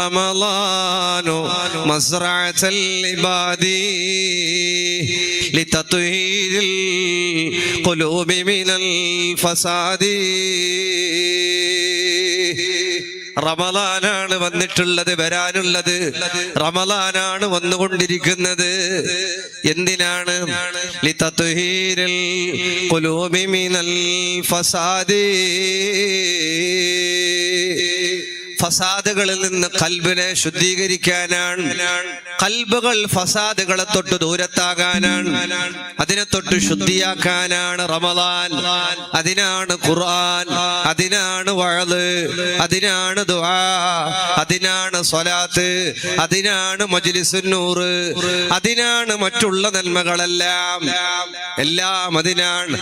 رمضان مزرعة العباد لتطهير القلوب من الفساد. റമളാനാണ് വന്നിട്ടുള്ളത്, വരാനുള്ളത്. റമളാനാണ് വന്നുകൊണ്ടിരിക്കുന്നത്. എന്തിനാണ്? ലിതത്ഹീരിൽ ഖുലൂബി മിനൽ ഫസാദി. ഫസാദുകളിൽ നിന്ന് കൽബിനെ ശുദ്ധീകരിക്കാനാണ്. കൽബുകൾ ഫസാദുകളെ തൊട്ട് ദൂരത്താകാനാണ്, അതിനെ തൊട്ട് ശുദ്ധിയാക്കാനാണ് റമളാൻ. അതിനാണ് ഖുർആൻ, അതിനാണ് വഅദ്, അതിനാണ് ദുആ, അതിനാണ് സ്വലാത്ത്, അതിനാണ് മജ്ലിസുൻ നൂർ, അതിനാണ് മറ്റുള്ള നന്മകളെല്ലാം. എല്ലാം അതിനാണ്.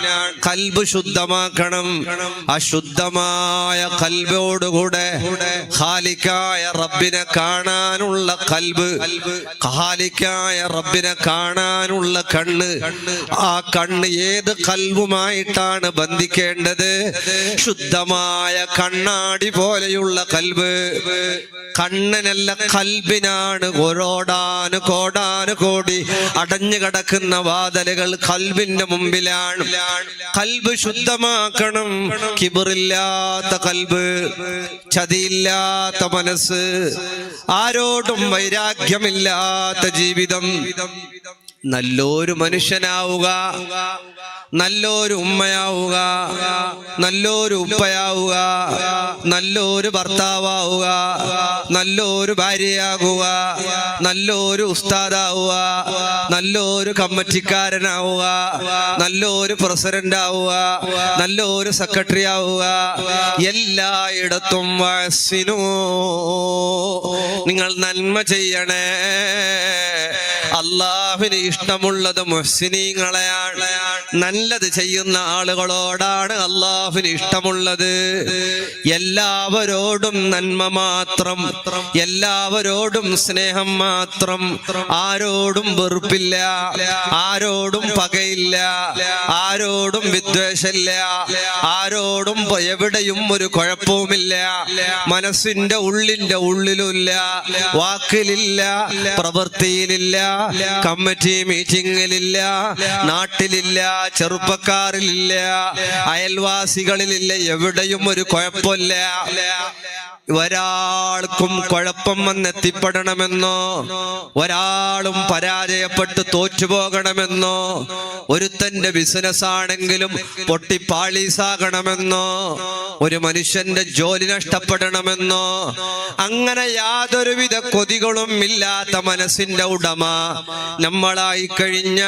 കൽബ് ശുദ്ധമാക്കണം. അശുദ്ധമായ കൽബോടുകൂടെ ഖാലിക്കായ റബ്ബിനെ കാണാനുള്ള കൽബ്, ഖാലിക്കായ റബ്ബിനെ കാണാനുള്ള കണ്ണ്. ആ കണ്ണ് ഏത് കൽബുമായിട്ടാണ് ബന്ധിക്കേണ്ടത്? ശുദ്ധമായ കണ്ണാടി പോലെയുള്ള കൽബ്. കണ്ണിനല്ല, കൽബിനാണ്. ഓരോടാന് കോടാന് കോടി അടഞ്ഞു കിടക്കുന്ന വാതിലുകൾ കൽബിന്റെ മുമ്പിലാണ്. കൽബ് ശുദ്ധമാക്കണം. കിബറില്ലാത്ത കൽബ്, ചതിയില്ലാത്ത മനസ്സ്, ആരോടും വൈരാഗ്യമില്ലാത്ത ജീവിതം. നല്ലൊരു മനുഷ്യനാവുക, നല്ലൊരു ഉമ്മയാവുക, നല്ലൊരു ഉപ്പയാവുക, നല്ലൊരു ഭർത്താവുക, നല്ലൊരു ഭാര്യയാകുക, നല്ലൊരു ഉസ്താദാവുക, നല്ലൊരു കമ്മിറ്റിക്കാരനാവുക, നല്ലൊരു പ്രസിഡന്റ് ആവുക, നല്ലൊരു സെക്രട്ടറി ആവുക. എല്ലായിടത്തും വഅ്സിനൂ, നിങ്ങൾ നന്മ ചെയ്യണേ. അല്ലാഹുവിന് ഇഷ്ടമുള്ളത് മുഹ്സിനീങ്ങളെയാണ്. നല്ലത് ചെയ്യുന്ന ആളുകളോടാണ് അല്ലാഹുവിന് ഇഷ്ടമുള്ളത്. എല്ലാവരോടും നന്മ മാത്രം, എല്ലാവരോടും സ്നേഹം മാത്രം. ആരോടും വെറുപ്പില്ല, ആരോടും പകയില്ല, ആരോടും വിദ്വേഷമില്ല, ആരോടും എവിടെയും ഒരു കുഴപ്പവുമില്ല. മനസ്സിന്റെ ഉള്ളിലുമില്ല, വാക്കിലില്ല, പ്രവൃത്തിയിലില്ല, കമ്മിറ്റി മീറ്റിംഗിലില്ല, നാട്ടിലില്ല, ചെറുപ്പക്കാരിലില്ല, അയൽവാസികളിലില്ല, എവിടെയും ഒരു കുഴപ്പമില്ല. ഒരാൾക്കും കുഴപ്പം വന്നെത്തിപ്പെടണമെന്നോ, ഒരാളും പരാജയപ്പെട്ട് തോറ്റുപോകണമെന്നോ, ഒരുത്തന്റെ ബിസിനസ് ആണെങ്കിലും പൊട്ടിപ്പാളീസാകണമെന്നോ, ഒരു മനുഷ്യന്റെ ജോലി നഷ്ടപ്പെടണമെന്നോ, അങ്ങനെ യാതൊരുവിധ കൊതികളും ഇല്ലാത്ത മനസ്സിന്റെ ഉടമ നമ്മളായി കഴിഞ്ഞാൽ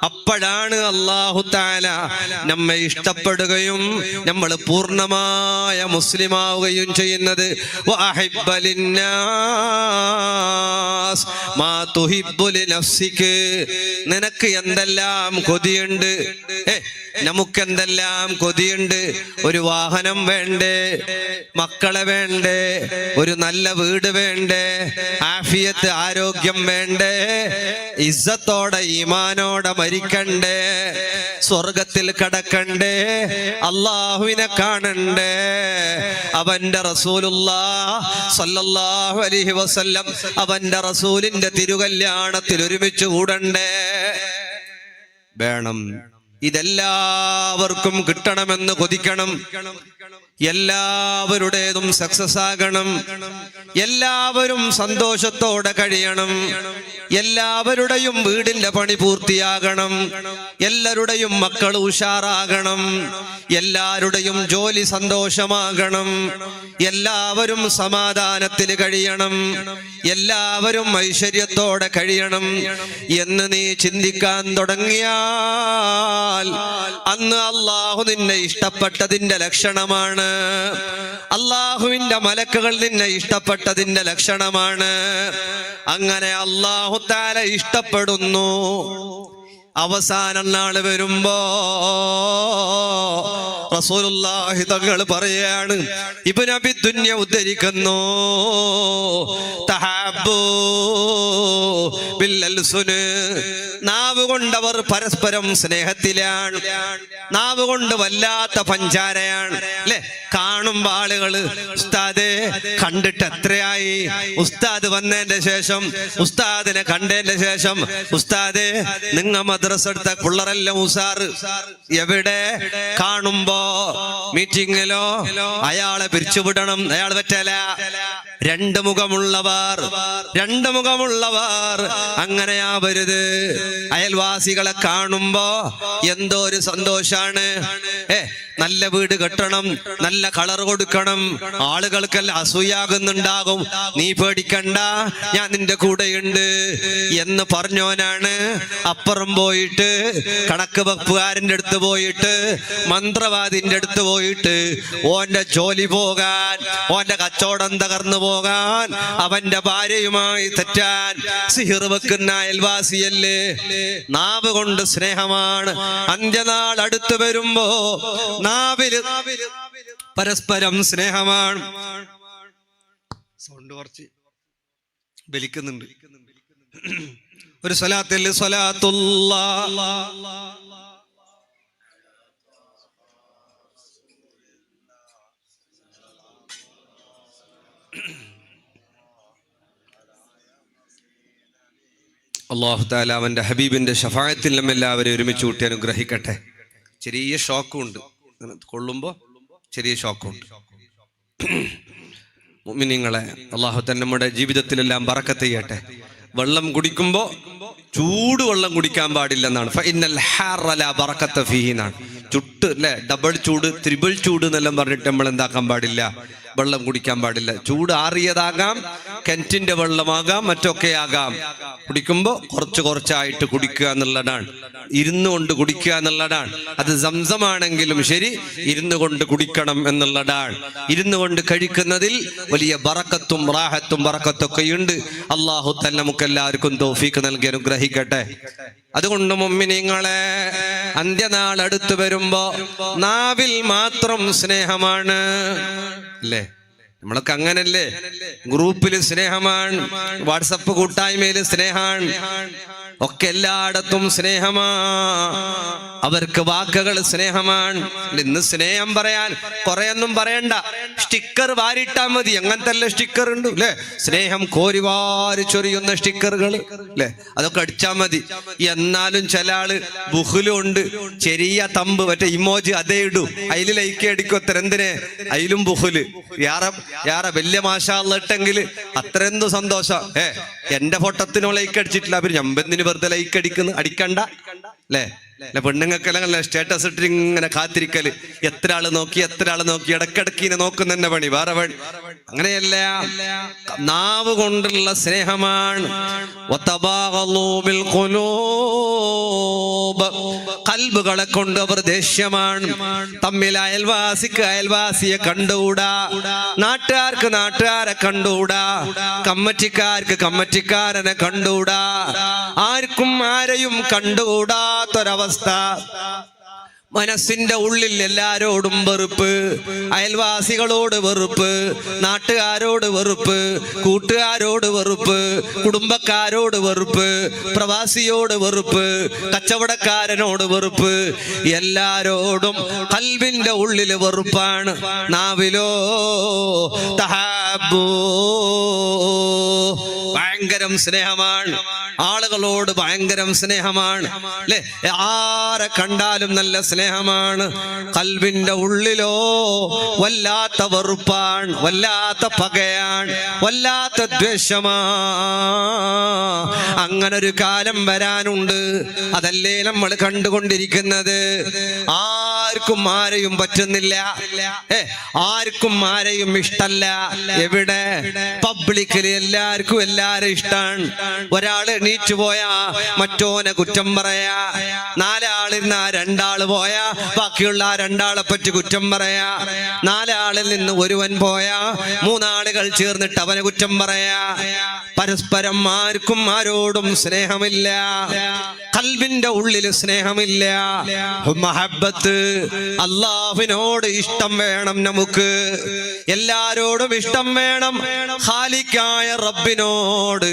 അപ്പോഴാണ് അല്ലാഹു തആല നമ്മെ ഇഷ്ടപ്പെടുകയും നമ്മൾ പൂർണ്ണമായ മുസ്ലിമാവുകയും ചെയ്യുന്നത്. വഅഹിബ്ബ ലിന്നാസ് മാ തുഹിബ്ബു ലിനഫ്സിക. നിനക്ക് എന്തെല്ലാം കൊതിയുണ്ട്, നമുക്കെന്തെല്ലാം കൊതിയുണ്ട്. ഒരു വാഹനം വേണ്ടേ, മക്കളെ വേണ്ടേ, ഒരു നല്ല വീട് വേണ്ടേ, ആഫിയത്ത് ആരോഗ്യം വേണ്ടേ, ഇസ്സത്തോടെ ഈമാനോടെ മരിക്കണ്ടേ, സ്വർഗത്തിൽ കടക്കണ്ടേ, അല്ലാഹുവിനെ കാണണ്ടേ, അവന്റെ റസൂലുള്ളാഹ് സ്വല്ലല്ലാഹു അലൈഹി വസല്ലം അവന്റെ റസൂലിന്റെ തിരുകല്യാണത്തിൽ ഒരുമിച്ച് കൂടണ്ടേ വേണം. ഇതെല്ലാവർക്കും കിട്ടണമെന്ന് കൊതിക്കണം. എല്ലാവരുടേതും സക്സസ് ആകണം. എല്ലാവരും സന്തോഷത്തോടെ കഴിയണം. എല്ലാവരുടെയും വീടിന്റെ പണി പൂർത്തിയാകണം. എല്ലാവരുടെയും മക്കൾ ഉഷാറാകണം. എല്ലാവരുടെയും ജോലി സന്തോഷമാകണം. എല്ലാവരും സമാധാനത്തിൽ കഴിയണം. എല്ലാവരും ഐശ്വര്യത്തോടെ കഴിയണം എന്ന് നീ ചിന്തിക്കാൻ തുടങ്ങിയാൽ അന്ന് അല്ലാഹു നിന്നെ ഇഷ്ടപ്പെട്ടതിന്റെ ലക്ഷണമാണ്. അല്ലാഹുവിന്റെ മലക്കുകൾ നിന്നെ ഇഷ്ടപ്പെട്ടതിന്റെ ലക്ഷണമാണ്. അങ്ങനെ അല്ലാഹു തആല ഇഷ്ടപ്പെടുന്നു. അവസാന നാൾ വരുമ്പോ റസൂലുള്ളാഹി തങ്ങൾ പറയാണ്, ഇബ്നു അബി ദുനിയ ഉദ്ധരിക്കുന്നു, തഹബ്ബു ബിൽ അൽസുന്, നാവ് കൊണ്ടവർ പരസ്പരം സ്നേഹത്തിലാണ്. നാവ് കൊണ്ട് വല്ലാത്ത പഞ്ചാരയാണ് അല്ലെ. കാണുമ്പോ ആളുകള് ഉസ്താദെ കണ്ടിട്ട് എത്രയായി, ഉസ്താദ് വന്നതിന്റെ ശേഷം, ഉസ്താദിനെ കണ്ടതിന്റെ ശേഷം, ഉസ്താദെ നിങ്ങ മദ്രസ എടുത്ത പിള്ളറെല്ലാം ഉസാറ്. എവിടെ കാണുമ്പോ മീറ്റിങ്ങിലോ അയാളെ പിരിച്ചുവിടണം, അയാൾ പറ്റല. രണ്ട് മുഖമുള്ളവർ, രണ്ട് മുഖമുള്ളവർ അങ്ങനെയാവരുത്. അയൽവാസികളെ കാണുമ്പോ എന്തോ ഒരു സന്തോഷാണ്. നല്ല വീട് കെട്ടണം, നല്ല കളർ കൊടുക്കണം, ആളുകൾക്കെല്ലാം അസൂയാകുന്നുണ്ടാകും. നീ പേടിക്കണ്ട, ഞാൻ നിന്റെ കൂടെയുണ്ട് എന്ന് പറഞ്ഞോനാണ് അപ്പുറം പോയിട്ട് കണക്ക് വെപ്പുകാരന്റെ അടുത്ത് പോയിട്ട്, മന്ത്രവാദിന്റെ അടുത്ത് പോയിട്ട് ഓന്റെ ജോലി പോകാൻ, ഓന്റെ കച്ചവടം തകർന്നു പോകാൻ, അവന്റെ ഭാര്യയുമായി തെറ്റാൻ സിഹിർ വെക്കുന്ന അയൽവാസിയല്ലേ. നാവ് കൊണ്ട് സ്നേഹമാണ്. അന്ത്യനാൾ അടുത്തു വരുമ്പോ നാവില് പരസ്പരം സ്നേഹമാണ്. സൗണ്ട് കുറച്ച് ബലിക്കുന്നുണ്ട്. ഒരു സ്വലാത്തിൽ സ്വലാത്തുല്ലാഹ് അല്ലാഹു തആല അവന്റെ ഹബീബിന്റെ ശഫാഅത്തിൽ നമ്മ എല്ലാവരും ഒരുമിച്ച് കൂട്ടി അനുഗ്രഹിക്കട്ടെ. ചെറിയ ഷോക്കും ഉണ്ട്, കൊള്ളുമ്പോ ചെറിയ ഷോക്കുണ്ട്. മുഅ്മിനീങ്ങളെ, അല്ലാഹു തന്നെ നമ്മുടെ ജീവിതത്തിലെല്ലാം ബറക്കത്ത് ചെയ്യട്ടെ. വെള്ളം കുടിക്കുമ്പോ ചൂട് വെള്ളം കുടിക്കാൻ പാടില്ലെന്നാണ്. ഫഇന്നൽ ഹാറ ലാ ബറക്കത്ത ഫീഹി എന്നാണ്. ചുട്ട് അല്ലെ, ഡബിൾ ചൂട്, ത്രിബിൾ ചൂട് എന്നെല്ലാം പറഞ്ഞിട്ട് നമ്മൾ എന്താക്കാൻ പാടില്ല, വെള്ളം കുടിക്കാൻ പാടില്ല. ചൂട് ആറിയതാകാം, കിണറ്റിന്റെ വെള്ളമാകാം, മറ്റൊക്കെ ആകാം. കുടിക്കുമ്പോ കുറച്ച് കുറച്ചായിട്ട് കുടിക്കുക എന്നുള്ളതാണ്. ഇരുന്നു കൊണ്ട് കുടിക്കുക എന്നുള്ളതാണ്. അത് സംസമാണെങ്കിലും ശരി, ഇരുന്നു കൊണ്ട് കുടിക്കണം എന്നുള്ളതാണ്. ഇരുന്നു കൊണ്ട് കഴിക്കുന്നതിൽ വലിയ ബറക്കത്തും റാഹത്തും ബറക്കത്തൊക്കെ ഉണ്ട്. അല്ലാഹു തആല നമുക്ക് എല്ലാവർക്കും തൗഫീഖ് നൽകി അനുഗ്രഹിക്കട്ടെ. അതുകൊണ്ട് മുഅ്മിനീങ്ങളെ, അന്ത്യനാൾ അടുത്തു വരുമ്പോ നാവിൽ മാത്രം സ്നേഹമാണ് അല്ലേ. നമ്മളൊക്കെ അങ്ങനല്ലേ, ഗ്രൂപ്പിൽ സ്നേഹമാണ്, വാട്സപ്പ് കൂട്ടായ്മയിൽ സ്നേഹമാണ്, ഒക്കെ എല്ലായിടത്തും സ്നേഹമാ. അവർക്ക് വാക്കുകൾ സ്നേഹമാണ്. ഇന്ന് സ്നേഹം പറയാൻ കുറെയൊന്നും പറയണ്ട, സ്റ്റിക്കർ വാരിട്ടാ മതി. അങ്ങനത്തെ അല്ല സ്റ്റിക്കർ ഉണ്ട് അല്ലെ, സ്നേഹം കോരിവാരി ചൊരിയുന്ന സ്റ്റിക്കറുകൾ അല്ലെ, അതൊക്കെ അടിച്ചാ മതി. എന്നാലും ചില ആള് ബുഹുലും ഉണ്ട്, ചെറിയ തമ്പ് മറ്റേ ഇമോജി അതേ ഇടൂ, അതിൽ ലൈക്ക് അടിക്കും. അത്ര എന്തിനെ, അതിലും ബുഹുല്. യാറെ വലിയ മാഷാ ഇട്ടെങ്കിൽ അത്ര എന്തു സന്തോഷം. എന്റെ ഫോട്ടത്തിനോ ലൈക്ക് അടിച്ചിട്ടില്ല, അവര് ഞമ്പെന്തിന് വെറുതെ ലൈക്ക് അടിക്കണ്ട അല്ലേ. പെണ്ണുങ്ങൾക്കെല്ലാം സ്റ്റേറ്റസ് ഇട്ട് ഇങ്ങനെ കാത്തിരിക്കല്, എത്ര ആള് നോക്കി ഇടക്കിടക്കിനെ നോക്കുന്ന തന്നെ പണി, വേറെ പണി. അങ്ങനെയല്ല, നാവ് കൊണ്ടുള്ള സ്നേഹമാണ്. കൽബുകളെ കൊണ്ട് അവർ ദേഷ്യമാണ്. തമ്മിൽ അയൽവാസിക്ക് അയൽവാസിയെ കണ്ടുകൂടാ, നാട്ടുകാർക്ക് നാട്ടുകാരെ കണ്ടുകൂടാ, കമ്മറ്റിക്കാർക്ക് കമ്മറ്റിക്കാരനെ കണ്ടുകൂടാ, ആർക്കും ആരെയും കണ്ടുകൂടാത്തൊരവസ്ഥ. മനസ്സിന്റെ ഉള്ളിൽ എല്ലാരോടും വെറുപ്പ്, അയൽവാസികളോട് വെറുപ്പ്, നാട്ടുകാരോട് വെറുപ്പ്, കൂട്ടുകാരോട് വെറുപ്പ്, കുടുംബക്കാരോട് വെറുപ്പ്, പ്രവാസിയോട് വെറുപ്പ്, കച്ചവടക്കാരനോട് വെറുപ്പ്, എല്ലാരോടും ഖൽബിന്റെ ഉള്ളിൽ വെറുപ്പാണ്. നാവിലോ തഹബ്ബു, ഭയങ്കരം സ്നേഹമാണ്, ആളുകളോട് ഭയങ്കരം സ്നേഹമാണ് അല്ലെ. ആരെ കണ്ടാലും നല്ല സ്നേഹമാണ്. ഖൽബിന്റെ ഉള്ളിലോ വല്ലാത്ത വെറുപ്പാണ്, വല്ലാത്ത പകയാണ്, വല്ലാത്ത ദ്വേഷമാ. അങ്ങനൊരു കാലം വരാനുണ്ട്. അതല്ലേ നമ്മൾ കണ്ടുകൊണ്ടിരിക്കുന്നത്. ആർക്കും ആരെയും പറ്റുന്നില്ല, ആർക്കും ആരെയും ഇഷ്ടല്ല. എവിടെ? പബ്ലിക്കില് എല്ലാവർക്കും എല്ലാരും ഇഷ്ടാണ്. ഒരാള് എണീറ്റ് പോയാ മറ്റോനെ കുറ്റം പറയാ, നാലാളിരുന്ന രണ്ടാള് പോയാ ബാക്കിയുള്ള ആ രണ്ടാളെ പറ്റി കുറ്റം പറയാ, നാലാളിൽ നിന്ന് ഒരുവൻ പോയാ മൂന്നാളുകൾ ചേർന്നിട്ട് അവനെ കുറ്റം പറയാ. പരസ്പരം ആർക്കും ആരോടും സ്നേഹമില്ല, ഖൽബിന്റെ ഉള്ളിൽ സ്നേഹമില്ല. മഹബ്ബത്ത്, അല്ലാഹുവിനോട് ഇഷ്ടം വേണം, നമുക്ക് എല്ലാരോടും ഇഷ്ടം വേണം. ഖാലിഖായ റബ്ബിനോട്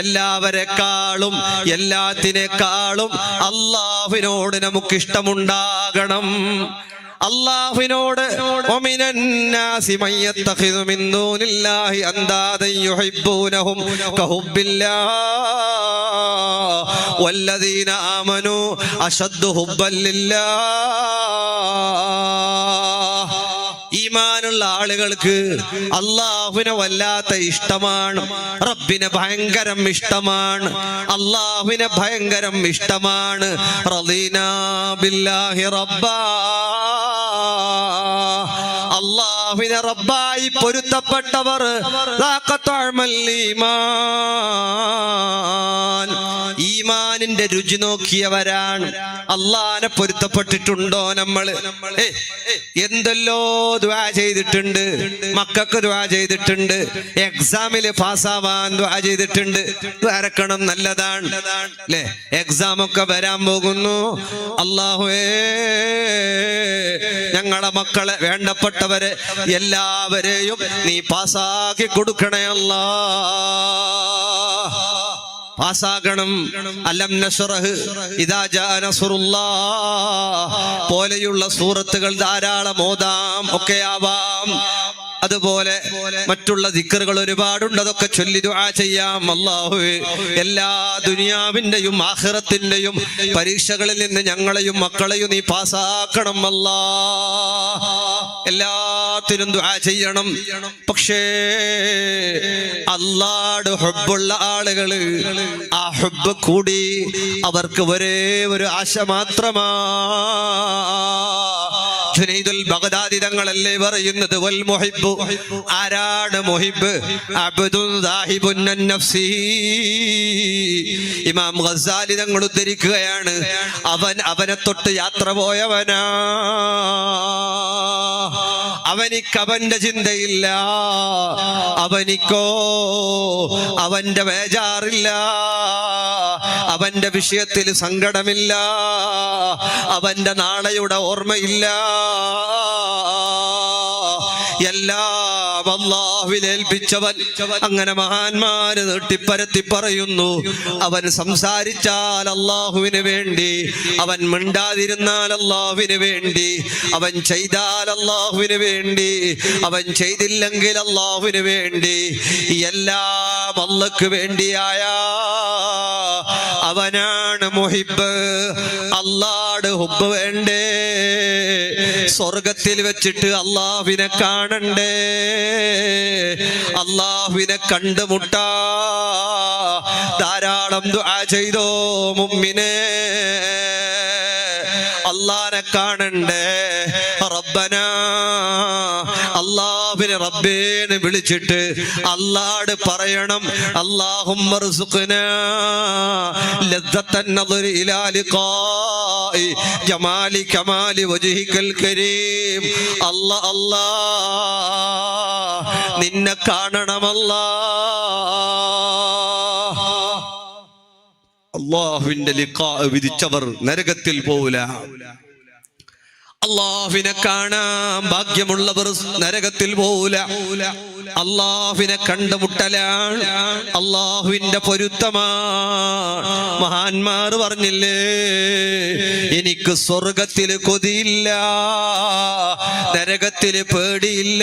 എല്ലാവരെക്കാളും എല്ലാത്തിനേക്കാളും അല്ലാഹുവിനോട് നമുക്ക് ഇഷ്ടമുണ്ടാകണം. അല്ലാഹുവിനോട് വമിനന്നാസി മൻ യത്തഖിദു മിൻ ദൂനില്ലാഹി അൻദാദൻ യുഹിബ്ബൂനഹും കഹുബ്ബില്ലാഹ് വല്ലദീന ആമനൂ അശദ്ദു ഹുബ്ബൻ ലില്ലാഹ്. ഈമാനുള്ള ആളുകൾക്ക് അല്ലാഹുവിനെ വല്ലാത്ത ഇഷ്ടമാണ്, റബ്ബിനെ ഭയങ്കരം ഇഷ്ടമാണ്, അല്ലാഹുവിനെ ഭയങ്കരം ഇഷ്ടമാണ്. റളീനാ ബില്ലാഹി റബ്ബാ, അല്ലാഹുവിനെ റബ്ബായി പൊരുത്തപ്പെട്ടവർ ഈമാനിന്റെ രുചി നോക്കിയവരാണ്. അല്ലാഹുവിനെ പൊരുത്തപ്പെട്ടിട്ടുണ്ടോ നമ്മള്? എന്തെല്ലോ ദുആ ചെയ്തിട്ടുണ്ട്, മക്കൾക്ക് ദുആ ചെയ്തിട്ടുണ്ട്, എക്സാമില് പാസ്സാവാൻ ദുആ ചെയ്തിട്ടുണ്ട്. ദ്വാരക്കണം, നല്ലതാണ് അല്ലേ? എക്സാം ഒക്കെ വരാൻ പോകുന്നു. അല്ലാഹുവേ, ഞങ്ങളെ മക്കളെ, വേണ്ടപ്പെട്ടവരെ എല്ലാവരെയും നീ പാസ്സാക്കി കൊടുക്കണേ അല്ലാഹ്. പാസ്സാകണം. അലം നശ്റഹ്, ഇദാ ജാ നസ്റുല്ലാഹ് പോലെയുള്ള സൂറത്തുകൾ ധാരാളം ഓതാം, ഒക്കെ ആവാം. അതുപോലെ മറ്റുള്ള ദിക്റുകൾ ഒരുപാടുണ്ട്, അതൊക്കെ ചൊല്ലി ദുആ ചെയ്യാം. അല്ലാഹുവേ, എല്ലാ ദുനിയാവിന്റെയും ആഖിറത്തിന്റെയും പരീക്ഷകളിൽ നിന്ന് ഞങ്ങളെയും മക്കളെയും നീ പാസ്സാക്കണം അല്ലാഹ്. എല്ലാത്തിനും ദുആ ചെയ്യണം. പക്ഷേ അല്ലാഹുടെ ഹുബ്ബുള്ള ആളുകള്, ആ ഹുബ്ബ് കൂടി അവർക്ക് ഒരേ ഒരു ആശ മാത്രമാ. ജുനൈദുൽ ബഗ്ദാദി തങ്ങളല്ലേ പറയുന്നത്, വൽ മുഹിബ്ബു, ആരാണ് മുഹിബ്? അബ്ദുൻ ദാഹിബുൻ നഫ്സി. ഇമാം ഗസാലി തങ്ങൾ ഉദ്ധരിക്കുകയാണ്, അവനെ തൊട്ട് യാത്ര പോയവനാ. അവനിക്ക് അവന്റെ ചിന്തയില്ല, അവനിക്കോ അവന്റെ ബേജാറില്ല, അവന്റെ വിഷയത്തിൽ സങ്കടമില്ല, അവന്റെ നാളെയുടെ ഓർമ്മയില്ല. എല്ലാം അല്ലാഹുവിൽ ഏൽപ്പിച്ചവൻ. അങ്ങനെ മഹാന്മാര് നീട്ടിപ്പരത്തി പറയുന്നു, അവൻ സംസാരിച്ചാൽ അല്ലാഹുവിന് വേണ്ടി, അവൻ മിണ്ടാതിരുന്നാൽ അല്ലാഹുവിന് വേണ്ടി, അവൻ ചെയ്താൽ അല്ലാഹുവിന് വേണ്ടി, അവൻ ചെയ്തില്ലെങ്കിൽ അല്ലാഹുവിന് വേണ്ടി, എല്ലാം അല്ലാഹുവിന് വേണ്ടിയായ അവനാണ് മുഹിബ്. അല്ലാഹുടെ ഹുബ്ബ് വേണ്ടേ? സ്വർഗത്തിൽ വെച്ചിട്ട് അല്ലാഹുവിനെ കാണണ്ടേ? അല്ലാഹുവിനെ കണ്ടുമുട്ടാ ധാരാളം ദുആ ചെയ്തോ മുഅ്മിനേ. അല്ലാഹുവിനെ കാണണ്ടേ? റബ്ബനാ, അല്ലാഹുവിനെ റബ്ബേന്ന് വിളിച്ചിട്ട് അല്ലാഹുവോട് പറയണം, അല്ലാഹുമ്മ ർസുഖ്നാ ലദ്ദത്തൻ നദർ ഇലാ ലിഖാഇ ജമാലി കമാലി വജ്ഹികൽ കരീം. അല്ലാഹ്, നിന്നെ കാണണമല്ലാ. അല്ലാഹുവിന്റെ ലിഖാ വിധിച്ചവർ നരകത്തിൽ പോവില്ല. അല്ലാഹുവിനെ കാണാൻ ഭാഗ്യമുള്ളവർ നരകത്തിൽ പോവില്ല. അല്ലാഹുവിനെ കണ്ടുമുട്ടലാണ് അല്ലാഹുവിന്റെ പൊരുത്തമാണ്. മഹാന്മാർ പറഞ്ഞില്ലേ, എനിക്ക് സ്വർഗത്തില് കൊതിയില്ല, നരകത്തില് പേടിയില്ല,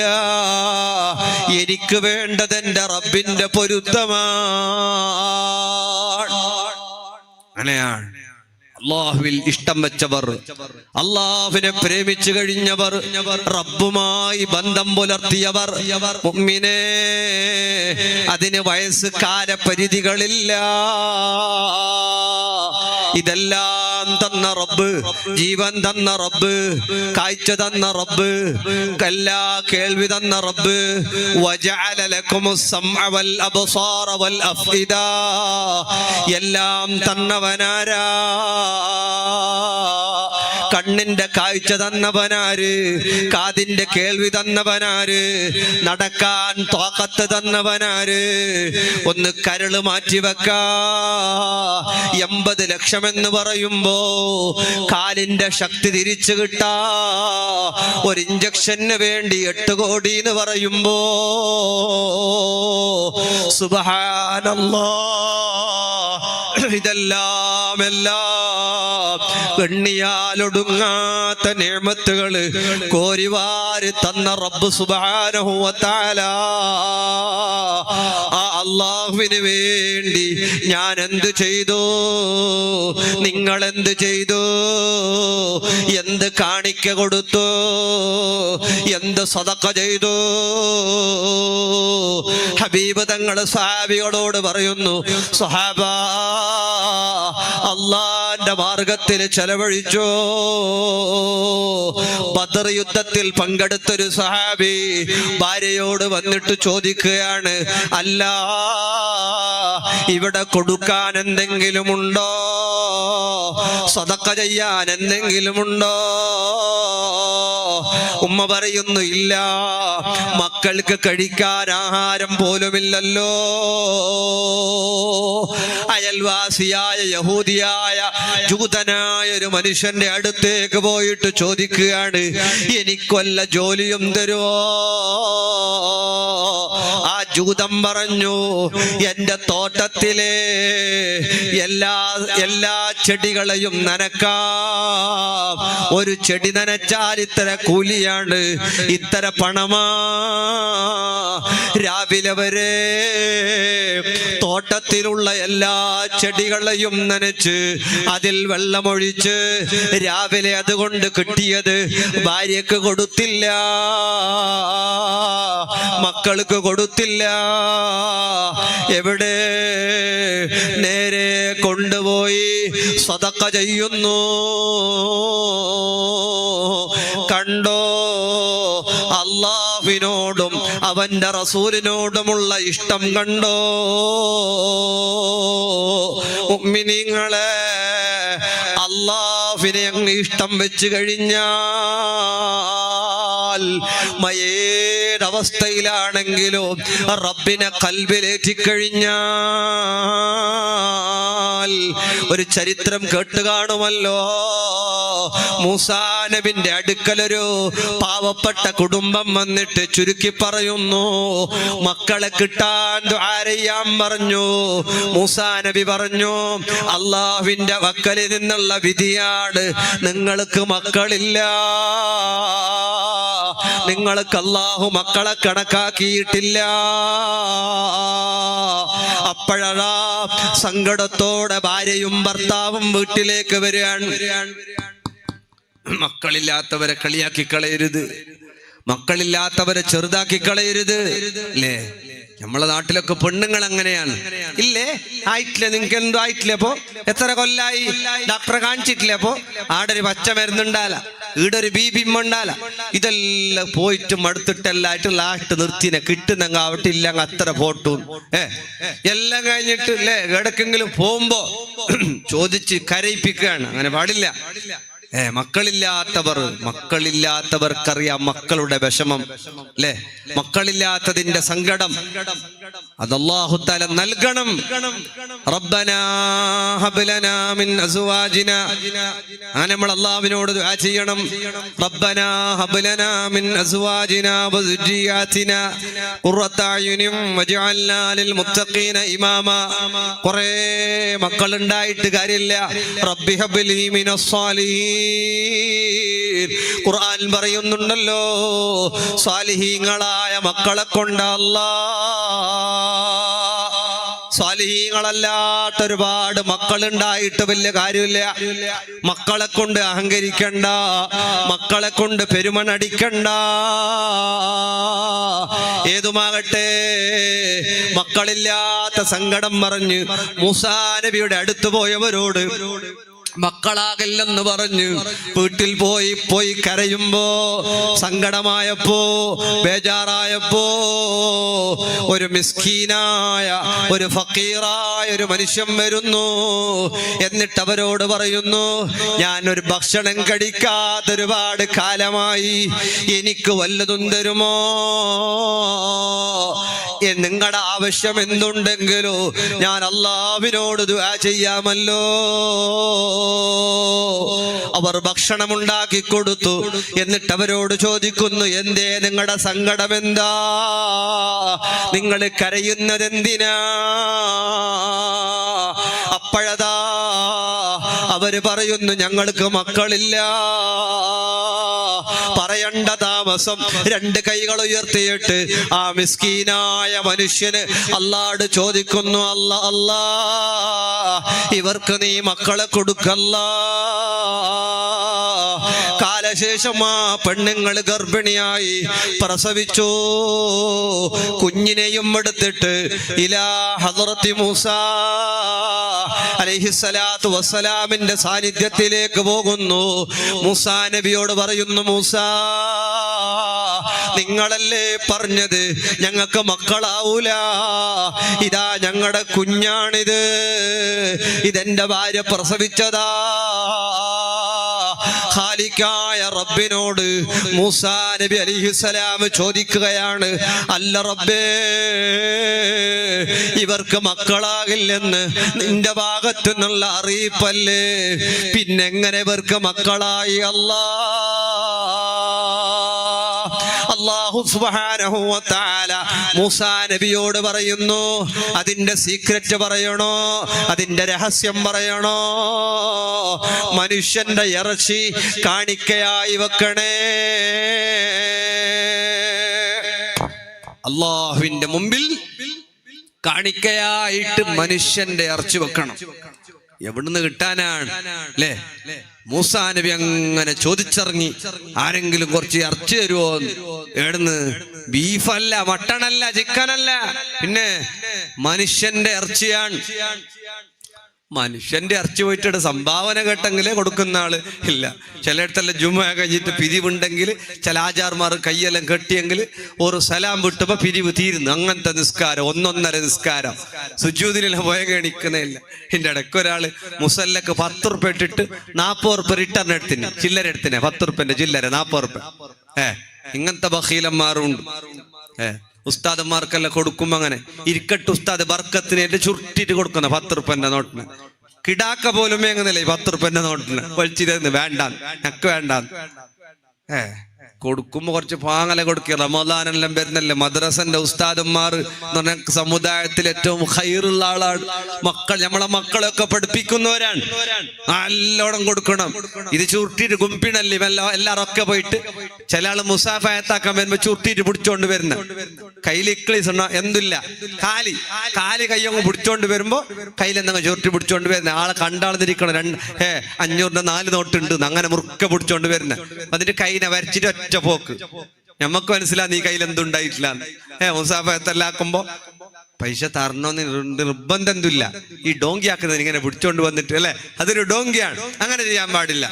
എനിക്ക് വേണ്ടത് എന്റെ റബ്ബിന്റെ പൊരുത്തമാണ്. അങ്ങനെയാണ് അല്ലാഹുവിൽ ഇഷ്ടം വെച്ചവർ, അല്ലാഹുവിനെ പ്രേമിച്ചു കഴിഞ്ഞവർ, റബ്ബുമായി ബന്ധം പുലർത്തിയവർ. മുഅ്മിനേ, അതിന് വയസ്സ് കാലപരിധികളില്ല. ഇതെല്ലാം തന്ന റബ്ബ്, ജീവൻ തന്ന റബ്ബ്, കാഴ്ച തന്ന റബ്ബ്, എല്ലാ കേൾവി തന്ന റബ്ബ്. വജഅല ലക്കുമുസ് സമഅ വൽ അബ്സാറ വൽ അഫ്ഇദ, എല്ലാം തന്നവനാരാ? കണ്ണിന്റെ കാഴ്ച തന്നവനാര്, കാതിന്റെ കേൾവി തന്നവനാര്, നടക്കാൻ ത്വാഖത്ത് തന്നവനാര്. ഒന്ന് കരള് മാറ്റിവെക്കാ 80 ലക്ഷം എന്ന് പറയുമ്പോ കാലിന്റെ ശക്തി തിരിച്ചു കിട്ടാ ഒരു ഇഞ്ചക്ഷന് വേണ്ടി 8 കോടി എന്ന് പറയുമ്പോ സുബ്ഹാനല്ലാഹ്, ഇതെല്ലാം എണ്ണിയാലൊടുങ്ങാത്ത നിഅമത്തുകള് കോരിവാരി തന്ന റബ്ബ് സുബ്ഹാനഹു വ തആല. ആ അല്ലാഹുവിന് വേണ്ടി ഞാൻ എന്ത് ചെയ്തു, നിങ്ങൾ എന്ത് ചെയ്തു, എന്ത് കാണിക്ക കൊടുത്തു, എന്ത് സദഖ ചെയ്തു? ഹബീബ് തങ്ങൾ സ്വഹാബികളോട് പറയുന്നു, സ്വഹാബ അല്ലാഹുവിന്റെ മാർഗത്തിൽ ചെലവഴിച്ചു. ബദർ യുദ്ധത്തിൽ പങ്കെടുത്തൊരു സ്വഹാബി ഭാര്യയോട് വന്നിട്ട് ചോദിക്കുകയാണ്, അല്ല ഇവിടെ കൊടുക്കാൻ എന്തെങ്കിലുമുണ്ടോ, സദഖ ചെയ്യാൻ എന്തെങ്കിലുമുണ്ടോ? ഉമ്മ പറയുന്നു, ഇല്ല, മക്കൾക്ക് കഴിക്കാൻ ആഹാരം പോലുമില്ലല്ലോ. അയൽവാസിയായ യഹൂദിയായ ജൂതനായ ഒരു മനുഷ്യന്റെ അടുത്തേക്ക് പോയിട്ട് ചോദിക്കുകയാണ്, എനിക്കൊല്ല ജോലിയും തരുമോ? ആ ജൂതൻ പറഞ്ഞു, എന്റെ തോട്ടത്തിലെ എല്ലാ ചെടികളെയും നനക്കാം. ഒരു ചെടി നനച്ചാൽ ഇത്ര കൂലിയാണ്, ഇത്ര പണമാ. രാവിലെ വരെ തോട്ടത്തിലുള്ള എല്ലാ ചെടികളെയും നനച്ച് അതിൽ വെള്ളമൊഴിച്ച് രാവിലെ അതുകൊണ്ട് കിട്ടിയത് ഭാര്യക്ക് കൊടുത്തില്ല, മക്കൾക്ക് കൊടുത്തില്ല. എവിടെ? നേരെ കൊണ്ടുപോയി സദഖ ചെയ്യുന്നു. കണ്ടോ, അല്ലാഹുവിനോടും അവന്റെ റസൂലിനോടുമുള്ള ഇഷ്ടം കണ്ടോ? മുഅ്മിനീങ്ങളെ, അല്ലാഹുവിനെ അങ്ങ് ഇഷ്ടം വെച്ച് കഴിഞ്ഞാൽ ഏതവസ്ഥയിലാണെങ്കിലും റബ്ബിനെ ഖൽബിലേറ്റിക്കഴിഞ്ഞാൽ, ഒരു ചരിത്രം കേട്ട് കാണുമല്ലോ. മൂസാ നബിന്റെ അടുക്കലൊരു പാവപ്പെട്ട കുടുംബം വന്നിട്ട് ചുരുക്കി പറയുന്നു, മക്കളെ കിട്ടാൻ ദുആ ചെയ്യാൻ പറഞ്ഞു. മൂസാ നബി പറഞ്ഞു, അല്ലാഹുവിന്റെ വക്കലിൽ നിന്നുള്ള വിധിയാണ്, നിങ്ങൾക്ക് മക്കളില്ല, നിങ്ങൾക്ക് അല്ലാഹു മക്കളെ കണക്കാക്കിയിട്ടില്ല. അപ്പോഴാ സങ്കടത്തോടെ ഭാര്യയും ഭർത്താവും വീട്ടിലേക്ക് വരികയാണ്. മക്കളില്ലാത്തവരെ കളിയാക്കി കളയരുത്, മക്കളില്ലാത്തവരെ ചെറുതാക്കി കളയരുത്, അല്ലേ? നമ്മളെ നാട്ടിലൊക്കെ പെണ്ണുങ്ങൾ അങ്ങനെയാണ്, ഇല്ലേ? ആയിട്ടില്ല, നിങ്ങൾക്ക് എന്തോ ആയിട്ടില്ല, അപ്പോ എത്ര കൊല്ലായി, ഡോക്ടറെ കാണിച്ചിട്ടില്ല, അപ്പോ ആടെ ഒരു പച്ച മരുന്നുണ്ടാല, ഈടൊരു ബീബിമ്മ ഉണ്ടാല. ഇതെല്ലാം പോയിട്ട് മടുത്തിട്ടെല്ലായിട്ട് ലാസ്റ്റ് നിർത്തിനെ കിട്ടുന്നെങ്കിൽ ആവട്ടെ, ഇല്ലെങ്കിൽ അത്ര ഫോട്ടോ എല്ലാം കഴിഞ്ഞിട്ട് അല്ലേ ഇടക്കെങ്കിലും പോകുമ്പോ ചോദിച്ച് കരയിപ്പിക്കുകയാണ്. അങ്ങനെ പാടില്ല. മക്കളില്ലാത്തവർക്കറിയാം മക്കളുടെ വിഷമം, അല്ലേ? മക്കളില്ലാത്തതിന്റെ സങ്കടം അത് അല്ലാഹു തആല നൽകണം. റബ്ബനാ ഹബ് ലനാ മിൻ അസ്വാജിനാ, അങ്ങനെ നമ്മൾ അല്ലാഹുവിനോട് ദുആ ചെയ്യണം. റബ്ബനാ ഹബ് ലനാ മിൻ അസ്വാജിനാ വസുജിയാതിനാ ഖുറത അയുനിൻ വജഅൽനാ ലിൽ മുത്തഖീന ഇമാമ. കുറേ മക്കൾ ഉണ്ടായിട്ട് കാര്യമില്ല. റബ്ബി ഹബ് ലീ മിനസ് സാലിഹീൻ, ഖുർആൻ പറയുന്നുണ്ടല്ലോ, സാലിഹീങ്ങളായ മക്കളെ കൊണ്ട് സ്വാലിഹീങ്ങളല്ലാത്ത ഒരുപാട് മക്കളുണ്ടായിട്ട് വലിയ കാര്യമില്ല. മക്കളെ കൊണ്ട് അഹങ്കരിക്കണ്ട, മക്കളെ കൊണ്ട് പെരുമനടിക്കണ്ട. ഏതുമാകട്ടെ, മക്കളില്ലാത്ത സങ്കടം പറഞ്ഞ് മൂസാ നബിയുടെ അടുത്ത് പോയവരോട് മക്കളാകില്ലെന്ന് പറഞ്ഞ് വീട്ടിൽ പോയി കരയുമ്പോ, സങ്കടമായപ്പോ, ബേജാറായപ്പോ ഒരു മിസ്കീനായ ഒരു ഫക്കീറായ ഒരു മനുഷ്യൻ വരുന്നു. എന്നിട്ട് അവരോട് പറയുന്നു, ഞാനൊരു ഭക്ഷണം കഴിക്കാതെ ഒരുപാട് കാലമായി, എനിക്ക് വല്ലതും തരുമോ? നിങ്ങളുടെ ആവശ്യം എന്തുണ്ടെങ്കിലോ ഞാൻ അല്ലാഹുവിനോട് ദുആ ചെയ്യാമല്ലോ. അവർ ഭക്ഷണം ഉണ്ടാക്കി കൊടുത്തു. എന്നിട്ട് അവരോട് ചോദിക്കുന്നു, എന്തേ നിങ്ങളുടെ സങ്കടം എന്താ? നിങ്ങൾ കരയുന്നത് എന്തിനാ? അപ്പോഴതാ അവര് പറയുന്നു, ഞങ്ങൾക്ക് മക്കളില്ല. പറയണ്ട താമസം 2 കൈകൾ ഉയർത്തിയിട്ട് ആ മിസ്കീനായ മനുഷ്യന് അല്ലാഹുവോട് ചോദിക്കുന്നു, അല്ലാ ഇവർക്ക് നീ മക്കളെ കൊടുക്കല്ല. കാലശേഷം ആ പെണ്ണുങ്ങൾ ഗർഭിണിയായി പ്രസവിച്ചു. കുഞ്ഞിനെയും എടുത്തിട്ട് ഇലാ ഹദ്റത്തി മൂസാ അലൈഹിസ്സലാത്തു വസ്സലാമിന്റെ സാന്നിധ്യത്തിലേക്ക് പോകുന്നു. മൂസാ നബിയോട് പറയുന്നു, മൂസാ നിങ്ങളല്ലേ പറഞ്ഞത് ഞങ്ങൾക്ക് മക്കളാവൂല, ഇതാ ഞങ്ങളുടെ കുഞ്ഞാണിത്, ഇതെന്റെ ഭാര്യ പ്രസവിച്ചതാ. ഖാലിഖായ റബ്ബിനോട് മൂസാ നബി അലൈഹിസ്സലാം ചോദിക്കുകയാണ്, അല്ല റബ്ബേ, ഇവർക്ക് മക്കളാകില്ലെന്ന് നിന്റെ ഭാഗത്തു നിന്നുള്ള അറിയിപ്പല്ലേ, പിന്നെങ്ങനെ ഇവർക്ക് മക്കളായി? അല്ലാഹു സുബ്ഹാനഹു വ തആല മൂസാ നബിയോട് പറയുന്നു, അതിന്റെ സീക്രറ്റ് പറയണോ, അതിന്റെ രഹസ്യം പറയണോ? മനുഷ്യന്റെ ഇറച്ചി കാണിക്കയായി വെക്കണേ. അല്ലാഹുവിന്റെ മുമ്പിൽ കാണിക്കയായിട്ട് മനുഷ്യന്റെ ഇറച്ചി വെക്കണം. എവിടുന്ന് കിട്ടാനാണ് അല്ലേ? മൂസാ നബി അങ്ങനെ ചോദിച്ചിറങ്ങി, ആരെങ്കിലും കുറച്ച് ഇറച്ചി തരുമോ? എവിടുന്ന്? ബീഫല്ല, മട്ടണല്ല, ചിക്കനല്ല, പിന്നെ മനുഷ്യന്റെ ഇറച്ചിയാണ്. മനുഷ്യന്റെ ഇറച്ചി പോയിട്ട് സംഭാവന കേട്ടെങ്കിലേ കൊടുക്കുന്ന ആള് ഇല്ല. ചിലയിടത്തെല്ലാം ജുമ കഴിഞ്ഞിട്ട് പിരിവുണ്ടെങ്കിൽ ചില ആചാർമാർ കയ്യെല്ലാം കെട്ടിയെങ്കിൽ ഒരു സലാം വിട്ടുമ്പോ പിരിവ് തീരുന്നു. അങ്ങനത്തെ നിസ്കാരം, 1.5 നിസ്കാരം, സുജൂദിനെല്ലാം പോയ എണിക്കുന്നില്ല. ഇതിന്റെ ഇടയ്ക്ക് ഒരാള് മുസല്ലക്ക് 10 റുപ്യ ഇട്ടിട്ട് 40 റുപ്യ റിട്ടേൺ എടുത്തിന്, ചില്ലര എടുത്തിനെ, 10 റുപ്യന്റെ ചില്ലര 40 റുപ്യ. ഇങ്ങനത്തെ ബഖീലന്മാരുണ്ട്. ഉസ്താദന്മാർക്കെല്ലാം കൊടുക്കുമ്പോ അങ്ങനെ ഇരിക്കട്ട് ഉസ്താദ് ബർക്കത്തിന് ചുരുട്ടിട്ട് കൊടുക്കുന്ന 10 റുപ്യന്റെ നോട്ടിന്. കിടാക്ക പോലും എങ്ങനല്ലേ 10 റുപ്യന്റെ നോട്ടിന് വലിച്ചിരുന്ന് വേണ്ടാൻ, ഞക്ക് വേണ്ടാൻ. കൊടുക്കുമ്പോ കുറച്ച് പാങ്ങല കൊടുക്കുക. റമദാനെല്ലാം വരുന്നല്ലേ, മദ്രസന്റെ ഉസ്താദന്മാർ എന്ന് പറഞ്ഞ സമുദായത്തിൽ ഏറ്റവും ഖൈറുള്ള ആളാണ്. നമ്മളെ മക്കളെയൊക്കെ പഠിപ്പിക്കുന്നവരാണ്, നല്ലോണം കൊടുക്കണം. ഇത് ചുരുട്ടിട്ട് ഗുംപിണല്ലേ എല്ലാരൊക്കെ പോയിട്ട് ചില ആള് മുസാഫയത്താക്കാൻ വരുമ്പോ ചുരുട്ടിട്ട് പിടിച്ചോണ്ട് വരുന്ന കയ്യിൽ ഇക്ലീസ് എന്തില്ല, കാലി കയ്യങ്ങ് പിടിച്ചോണ്ട് വരുമ്പോ കയ്യിലെന്തങ്ങ് ചുരുട്ടി പിടിച്ചോണ്ട് വരുന്ന ആളെ കണ്ടാളന്നിരിക്കണം. 500ന്റെ 4 നോട്ടുണ്ട് അങ്ങനെ മുറുക്ക പിടിച്ചോണ്ട് വരുന്ന. അതിന്റെ കൈനെ വരച്ചിട്ട് ഒറ്റ പോക്ക്. ഞമ്മക്ക് മനസ്സിലാ നീ കയ്യിൽ എന്തുണ്ടായിട്ടില്ല. മുസാഫയത്തല്ലാക്കുമ്പോ പൈസ തരണോന്ന് നിർബന്ധം എന്തില്ല. ഈ ഡോങ്കി ആക്കുന്നത് ഇങ്ങനെ പിടിച്ചോണ്ട് വന്നിട്ട് അല്ലെ, അതൊരു ഡോങ്കിയാണ്. അങ്ങനെ ചെയ്യാൻ പാടില്ല.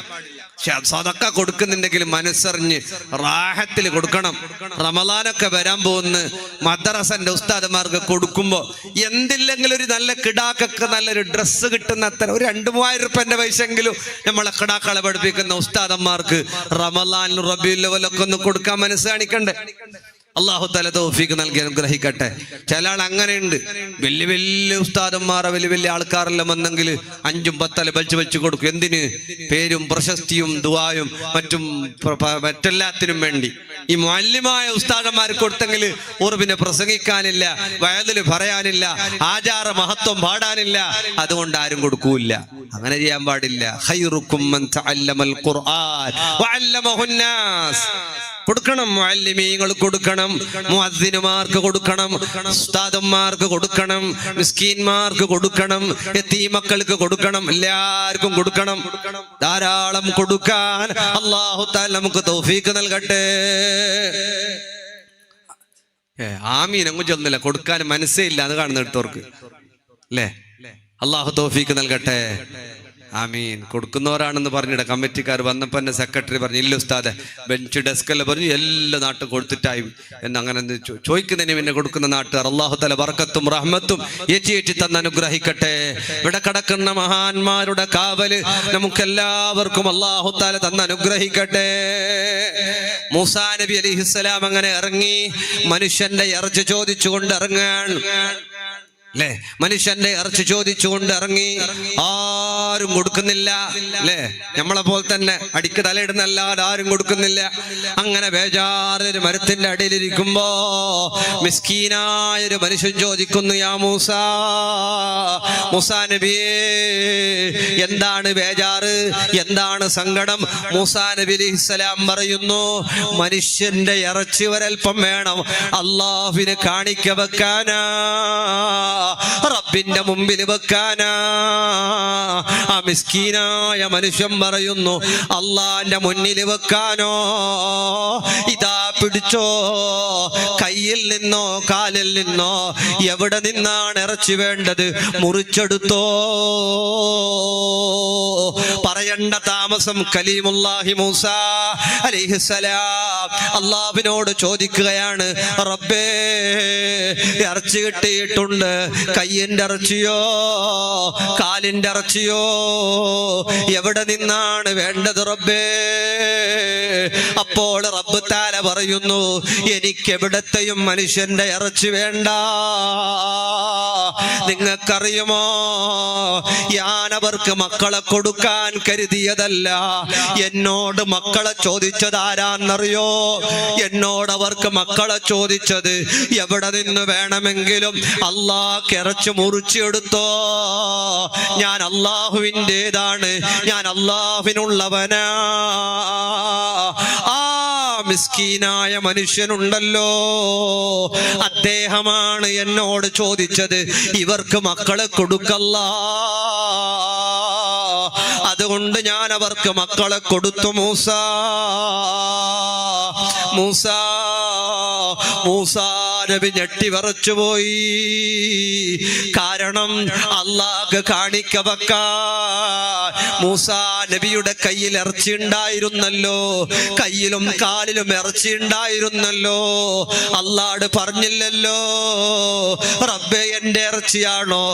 സദക്ക കൊടുക്കുന്നുണ്ടെങ്കിൽ മനസ്സറിഞ്ഞ് റാഹത്തിൽ കൊടുക്കണം. റമദാനൊക്കെ വരാൻ പോകുന്ന മദ്രസന്റെ ഉസ്താദന്മാർക്ക് കൊടുക്കുമ്പോ എന്തില്ലെങ്കിലും ഒരു നല്ല കിടാക്കൊക്കെ നല്ലൊരു ഡ്രസ്സ് കിട്ടുന്ന അത്ര ഒരു 2-3 റുപ്യന്റെ പൈസെങ്കിലും നമ്മളെ കിടാക്കളെ പഠിപ്പിക്കുന്ന ഉസ്താദന്മാർക്ക് റമദാൻ റബീഉൽ അവ്വലൊക്കെ ഒന്ന് കൊടുക്കാൻ മനസ്സ് കാണിക്കണ്ടേ? അല്ലാഹു തആല തൗഫീഖ് നൽകി അനുഗ്രഹിക്കട്ടെ. ചില ആൾ അങ്ങനെയുണ്ട്, വലിയ ഉസ്താദന്മാരെ വലിയ ആൾക്കാരെല്ലാം വന്നെങ്കിൽ 5ഉം 10 വലിച്ചു കൊടുക്കും. എന്തിന്? പേരും പ്രശസ്തിയും ദുആയും മറ്റെല്ലാത്തിനും വേണ്ടി. ഈ മുഅല്ലിമായ ഉസ്താദന്മാർക്ക് കൊടുത്തെങ്കിൽ പിന്നെ പ്രസംഗിക്കാനില്ല, വയലിൽ പറയാനില്ല, ആചാര മഹത്വം പാടാനില്ല, അതുകൊണ്ട് ആരും കൊടുക്കൂല്ല. അങ്ങനെ ചെയ്യാൻ പാടില്ല. ഖൈറുക്കും മൻ തഅല്ലമൽ ഖുർആൻ വഅല്ലമഹു നാസ്. കൊടുക്കണം, മുഅല്ലിമീങ്ങൾ കൊടുക്കണം, മുഅദ്ദിനുമാർക്ക് കൊടുക്കണം, ഉസ്താദന്മാർക്ക് കൊടുക്കണം, മിസ്കീന്മാർക്ക് കൊടുക്കണം, യതീമക്കൾക്ക് കൊടുക്കണം, എല്ലാവർക്കും കൊടുക്കണം. ധാരാളം കൊടുക്കാൻ അല്ലാഹു തആല നമുക്ക് തൗഫീഖ് നൽകട്ടെ. ആമീൻ അങ്ങ് ചൊല്ലുന്നില്ല, കൊടുക്കാൻ മനസ്സേ ഇല്ല, അത് കാണുന്ന എടുത്തവർക്ക് അല്ലേ. അല്ലാഹു തൗഫീഖ് നൽകട്ടെ. ആമീൻ. കൊടുക്കുന്നവരാണെന്ന് പറഞ്ഞിട കമ്മിറ്റിക്കാർ വന്നപ്പോൾ എന്നെ സെക്രട്ടറി പറഞ്ഞു, ഇല്ല ഉസ്താദെ ബെഞ്ച് ഡെസ്കെല്ലാം പറഞ്ഞു എല്ലാ നാട്ടും കൊടുത്തിട്ടായി എന്നങ്ങനെ ചോദിക്കുന്നതിന് പിന്നെ കൊടുക്കുന്ന നാട്ടുകാർ അല്ലാഹു തആല ബർക്കത്തും റഹ്മത്തും ഏറ്റി തന്ന് അനുഗ്രഹിക്കട്ടെ. ഇവിടെ കിടക്കുന്ന മഹാന്മാരുടെ കാവല് നമുക്കെല്ലാവർക്കും അല്ലാഹു തആല തന്ന് അനുഗ്രഹിക്കട്ടെ. മൂസാ നബി അലൈഹിസ്സലാം അങ്ങനെ ഇറങ്ങി, മനുഷ്യന്റെ ഇറച്ചി ചോദിച്ചുകൊണ്ട് ഇറങ്ങാൻ അല്ലേ, മനുഷ്യന്റെ ഇറച്ചി ചോദിച്ചുകൊണ്ട് ഇറങ്ങി. ആരും കൊടുക്കുന്നില്ല അല്ലേ, നമ്മളെ പോലെ തന്നെ അടിക്ക് തലയിടുന്നല്ലാതെ ആരും കൊടുക്കുന്നില്ല. അങ്ങനെ ബേജാറൊരു മരത്തിന്റെ അടിയിലിരിക്കുമ്പോ മിസ്കീനായൊരു മനുഷ്യൻ ചോദിക്കുന്നു, യാ മൂസാ, മൂസാ നബിയേ എന്താണ് ബേജാറ്, എന്താണ് സങ്കടം? മൂസാ നബി അലൈഹിസ്സലാം പറയുന്നു, മനുഷ്യന്റെ ഇറച്ചി ഒരൽപ്പം വേണം, അല്ലാഹുവിനെ കാണിക്ക വെക്കാനാ, റബ്ബിന്റെ മുമ്പിൽ വെക്കാനാ. ആ മിസ്കീനായ മനുഷ്യൻ പറയുന്നു, അള്ളാന്റെ മുന്നിൽ വെക്കാനോ? ഇതാ പിടിച്ചോ, കയ്യിൽ നിന്നോ കാലിൽ നിന്നോ എവിടെ നിന്നാണ് ഇറച്ചി വേണ്ടത് മുറിച്ചെടുത്തോ. പറയണ്ട താമസം കലീമുല്ലാഹി മൂസാ അലൈഹിസ്സലാം അള്ളാഹുവിനോട് ചോദിക്കുകയാണ്, റബ്ബേ ഇറച്ചി കിട്ടിയിട്ടുണ്ട്, കയ്യിന്റെ ഇറച്ചിയോ കാലിന്റെ ഇറച്ചിയോ എവിടെ നിന്നാണ് വേണ്ടത് റബ്ബേ? അപ്പോൾ റബ്ബ് തആല പറയുന്നു, എനിക്ക് എവിടത്തെയും മനുഷ്യന്റെ ഇറച്ചി വേണ്ട. നിങ്ങൾക്കറിയുമോ, ഞാൻ അവർക്ക് മക്കളെ കൊടുക്കാൻ കരുതിയതല്ല. എന്നോട് മക്കളെ ചോദിച്ചത് ആരാന്നറിയോ? എന്നോട് അവർക്ക് മക്കളെ ചോദിച്ചത് എവിടെ നിന്ന് വേണമെങ്കിലും അല്ലാഹ് ഇറച്ചി മുറിച്ചെടുത്തോ, ഞാൻ അല്ലാഹുവിൻ്റെതാണ്, ഞാൻ അല്ലാഹുവിനുള്ളവനാ. ആ മിസ്കീനായ മനുഷ്യനുണ്ടല്ലോ, അദ്ദേഹമാണ് എന്നോട് ചോദിച്ചത് ഇവർക്ക് മക്കളെ കൊടുക്കല്ല. അതുകൊണ്ട് ഞാൻ അവർക്ക് മക്കളെ കൊടുത്തു. മൂസാ മൂസാ മൂസാ നബി ഞെട്ടി വിറച്ചുപോയി. കാരണം അല്ലാഹ് കാണിക്ക വെക്കാൻ മൂസാ നബിയുടെ കയ്യിൽ ഇറച്ചി ഉണ്ടായിരുന്നല്ലോ, കയ്യിലും കാലിലും ഇറച്ചി ഉണ്ടായിരുന്നല്ലോ. അല്ലാഹ് പറഞ്ഞില്ലല്ലോ, റബ്ബേ എന്റെ ഇറച്ചിയാണോ,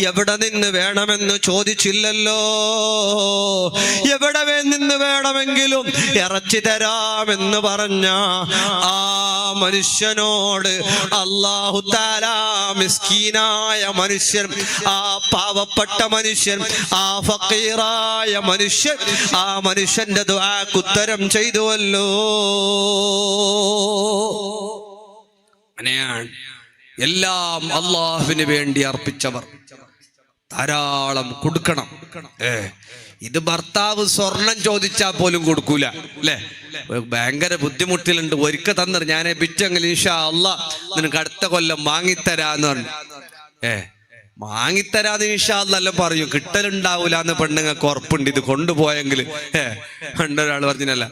എവിടെ നിന്ന് വേണമെന്ന് ചോദിച്ചില്ലല്ലോ. എവിടെ നിന്ന് വേണമെങ്കിലും ഇറച്ചി തരാമെന്ന് പറഞ്ഞ ആ മനുഷ്യനോട് അല്ലാഹു തആല മിസ്കീനായ മനുഷ്യൻ, ആ പാവപ്പെട്ട മനുഷ്യൻ, ആ ഫഖീറായ മനുഷ്യൻ, ആ മനുഷ്യന്റെ ദുആക്ക് ഉത്തരം ചെയ്തുവല്ലോ. അങ്ങനെയാണ് എല്ലാം അല്ലാഹുവിന് വേണ്ടി അർപ്പിച്ചവർ ധാരാളം കൊടുക്കണം. ഇത് ഭർത്താവ് സ്വർണം ചോദിച്ചാൽ പോലും കൊടുക്കൂല അല്ലേ, ഭയങ്കര ബുദ്ധിമുട്ടിലുണ്ട്. ഒരിക്കൽ തന്നിട്ട് ഞാൻ ബിറ്റെങ്കിൽ ഇൻഷാ അല്ലാഹ് നിനക്ക് അടുത്ത കൊല്ലം വാങ്ങിത്തരാന്ന് പറഞ്ഞു. വാങ്ങിത്തരാന്ന് ഇൻഷാ അല്ലാഹ് എല്ലാം പറയും, കിട്ടലുണ്ടാവൂല എന്ന് പെണ്ണുങ്ങൾക്ക് ഉറപ്പുണ്ട്. ഇത് കൊണ്ടുപോയെങ്കിൽ പണ്ടൊരാൾ പറഞ്ഞല്ല,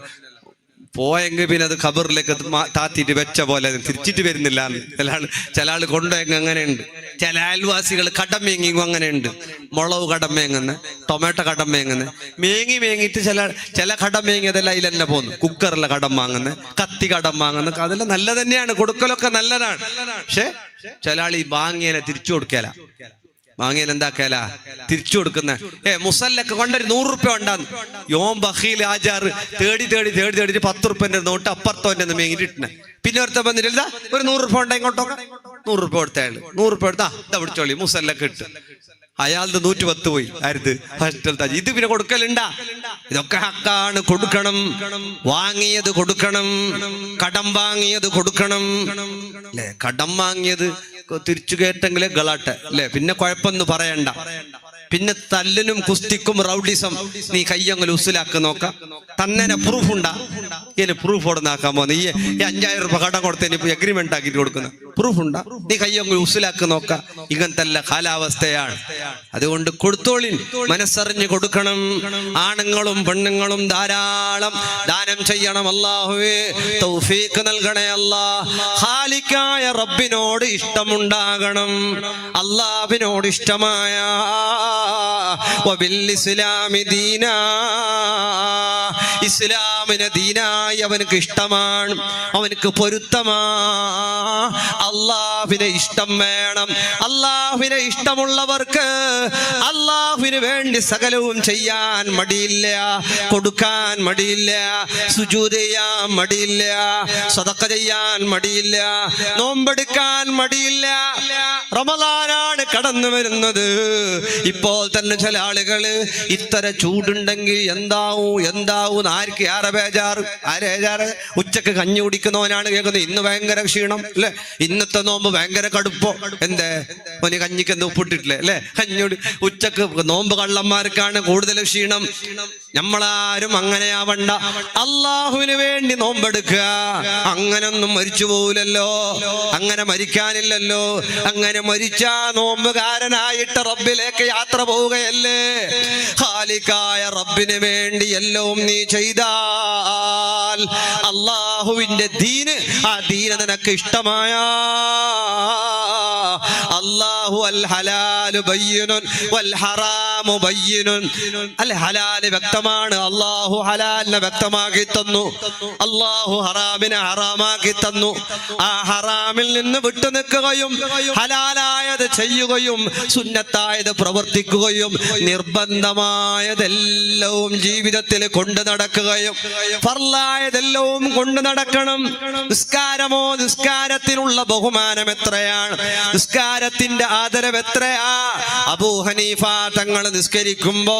പോയെങ്കിൽ പിന്നെ അത് ഖബറിലേക്ക് താത്തിട്ട് വെച്ച പോലെ തിരിച്ചിട്ട് വരുന്നില്ല. ചില ആൾ കൊണ്ടുപോയെങ്കിൽ അങ്ങനെയുണ്ട്. ചില അയൽവാസികൾ കടം മേങ്ങിങ്ങും അങ്ങനെയുണ്ട്. മുളക് കടം മേങ്ങുന്ന, ടൊമാറ്റോ കടം മേങ്ങുന്ന, മേങ്ങിയിട്ട് ചില കടം മേങ്ങിയതെല്ലാം അതിൽ തന്നെ പോകുന്നു. കുക്കറിലെ കടം വാങ്ങുന്ന, കത്തി കടം വാങ്ങുന്ന, അതെല്ലാം നല്ല തന്നെയാണ്, കൊടുക്കലൊക്കെ നല്ലതാണ്. പക്ഷെ ചില ആൾ ഈ വാങ്ങിയാലെ തിരിച്ചു കൊടുക്കല, വാങ്ങിയാൽ എന്താക്കല തിരിച്ചു കൊടുക്കുന്ന. മുസല്ലൊക്കെ കൊണ്ടൊരു 100 റുപ്യ ഉണ്ടാന്ന് യോം ബഖീൽ ആചാറ് തേടി 10 റുപ്യന്റെ നോട്ട് അപ്പുറത്തോന്റെ മേങ്ങിട്ടിട്ടുന്നെ. പിന്നെ ഒരുത്ത വന്നിട്ടില്ല, ഒരു 100 റുപ്യ ഉണ്ടാ, ഇങ്ങോട്ടൊക്കെ 100 റുപ്യ കൊടുത്ത അയാള് 100 റുപ്യ എടുത്താ ഇതാ പിടിച്ചോളി, മുസല്ലൊക്കെ ഇട്ട്. അയാളുടെ 110 പോയി. ആരുത് ഫസ്റ്റ് ഇത് പിന്നെ കൊടുക്കലുണ്ടാ? ഇതൊക്കെ ഹക്കാണ്, കൊടുക്കണം. വാങ്ങിയത് കൊടുക്കണം, കടം വാങ്ങിയത് കൊടുക്കണം അല്ലെ. കടം വാങ്ങിയത് തിരിച്ചു കേട്ടെങ്കിലേ ഗളാട്ടെ അല്ലെ, പിന്നെ കുഴപ്പമൊന്നും പറയണ്ട. പിന്നെ തല്ലിനും കുസ്തിക്കും റൗഡിസം നീ കയ്യങ്ങൾ ഉസിലാക്കി നോക്കാം. തന്നെ പ്രൂഫ് ഉണ്ടാ, ഇനി പ്രൂഫ് കൊടുന്നാക്കാൻ പോകുന്ന ഈ 5000 രൂപ കടം കൊടുത്തതിന് ഇപ്പൊ എഗ്രിമെന്റ് ആക്കിയിട്ട് കൊടുക്കുന്ന പ്രൂഫ് ഉണ്ടാ, നീ കയ്യങ്ങൾ ഉസിലാക്കി നോക്കാം. ഇങ്ങനത്തെ എല്ലാ കാലാവസ്ഥയാണ്. അതുകൊണ്ട് കൊടുത്തോളിൻ, മനസ്സറിഞ്ഞ് കൊടുക്കണം. ആണുങ്ങളും പെണ്ണുങ്ങളും ധാരാളം ദാനം ചെയ്യണം. അല്ലാഹുവേ തൗഫീഖ് നൽകണേ അല്ലാഹ്. ഖാലിഖായ റബ്ബിനോട് ഇഷ്ടമുണ്ടാകണം. അല്ലാഹുവിനോട് ഇഷ്ടമായ വബിൽ ഇസ്ലാമി ദീനാ, ഇസ്ലാമിനെ ദീനായി അവനക്ക് ഇഷ്ടമാണ്, അവനക്ക് പൊരുത്തമാ. അള്ളാഹുവിനെ ഇഷ്ടം വേണം. അള്ളാഹുവിനെ ഇഷ്ടമുള്ളവർക്ക് അള്ളാഹുവിന് വേണ്ടി സകലവും ചെയ്യാൻ മടിയില്ല, കൊടുക്കാൻ മടിയില്ല, സുജൂദ് ചെയ്യാൻ മടിയില്ല, സദഖ ചെയ്യാൻ മടിയില്ല, നോമ്പെടുക്കാൻ മടിയില്ല. റമദാനാണ് കടന്നു വരുന്നത്. ഇപ്പോൾ തന്നെ ചില ആളുകള് ഇത്ര ചൂടുണ്ടെങ്കിൽ എന്താവും ആർക്ക് ആരെ ബേജാറ്, ഉച്ചക്ക് കഞ്ഞി കുടിക്കുന്നവനാണ് കേൾക്കുന്നത് ഇന്ന് ഭയങ്കര ക്ഷീണം അല്ലെ, ഇന്നത്തെ നോമ്പ് ഭയങ്കര കടുപ്പോ. എന്തേ ഓന് കഞ്ഞിക്ക് എന്ത് ഉപ്പിട്ടിട്ടില്ലേ അല്ലെ, കഞ്ഞി ഉച്ചക്ക് നോമ്പ് കള്ളന്മാർക്കാണ് കൂടുതൽ ക്ഷീണം. നമ്മളാരും അങ്ങനെയാവണ്ട. അള്ളാഹുവിന് വേണ്ടി നോമ്പെടുക്കുക. അങ്ങനൊന്നും മരിച്ചു പോവില്ലല്ലോ, അങ്ങനെ മരിക്കാനില്ലല്ലോ. അങ്ങനെ മരിച്ചാ നോമ്പുകാരനായിട്ട് റബ്ബിലേക്ക് യാത്ര പോവുകയല്ലേ. ഖാലിഖായ റബ്ബിന് വേണ്ടി എല്ലാം നീ ചെയ്താൽ അള്ളാഹുവിന്റെ ദീന്, ആ ദീന് നിനക്ക് ഇഷ്ടമായ അല്ലാഹു അൽ ഹലാലു ബയ്യിനുൻ വൽ ഹറാമു ബയ്യിനുൻ. അൽ ഹലാൽ വ്യക്തമാണ്, അല്ലാഹു ഹലാലിനെ വ്യക്തമാക്കി തന്നു, അല്ലാഹു ഹറാമിനെ ഹറാമാക്കി തന്നു. ആ ഹറാമിൽ നിന്ന് വിട്ടു നിൽക്കുകയും ഹലാലായത് ചെയ്യുകയും സുന്നത്തായത് പ്രവർത്തിക്കുകയും നിർബന്ധമായതെല്ലാം ജീവിതത്തിൽ കൊണ്ടു നടക്കുകയും ഫർളായതെല്ലാം കൊണ്ടു നടക്കണം. നിസ്കാരമോ, നിസ്കാരത്തിനുള്ള ബഹുമാനം എത്രയാണ്, നിസ്കാരത്തിന്റെ ആദരവ് എത്രയാ. അബൂ ഹനീഫ തങ്ങൾ നിസ്കരിക്കുമ്പോ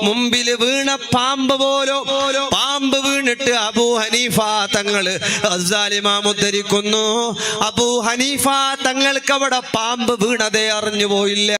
മുമ്പിൽ വീണ പാമ്പ് വീണിട്ട് അബൂ ഹനീഫ തങ്ങള് ഇമാം ഉദ്ധരിക്കുന്നു, അബൂ ഹനീഫ തങ്ങൾക്ക് അവിടെ പാമ്പ് വീണതേ അറിഞ്ഞു പോയില്ല.